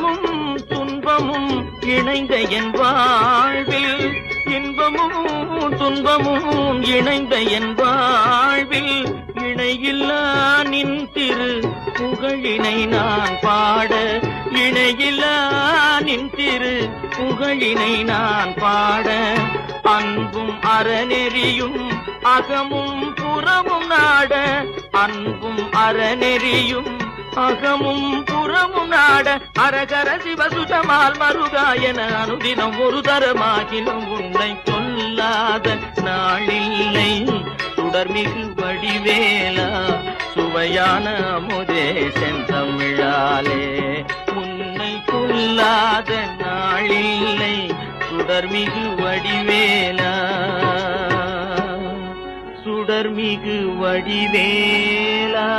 இன்பமும் துன்பமும் இணைந்த என் வாழ்வில், இன்பமும் துன்பமும் இணைந்த என் வாழ்வில், இணையில்லா நின் திரு புகழினை நான் பாட, இணையில்லா நின் திரு புகழினை நான் பாட, அன்பும் அறநெறியும் அகமும் புறமும் நாட, அன்பும் அறநெறியும் அகமும் புறமும் நாட, அரகர சிவசுதமால் மருகாயன அனுதினம் ஒரு தரமாகிலும் உன்னை கொல்லாத நாளில்லை. சுடர்மிகு வடிவேலா சுவையான அமுதே செந்தமிழாலே, உன்னை கொல்லாத நாளில்லை. சுடர்மிகு வடிவேலா, சுடர்மிகு வடிவேலா.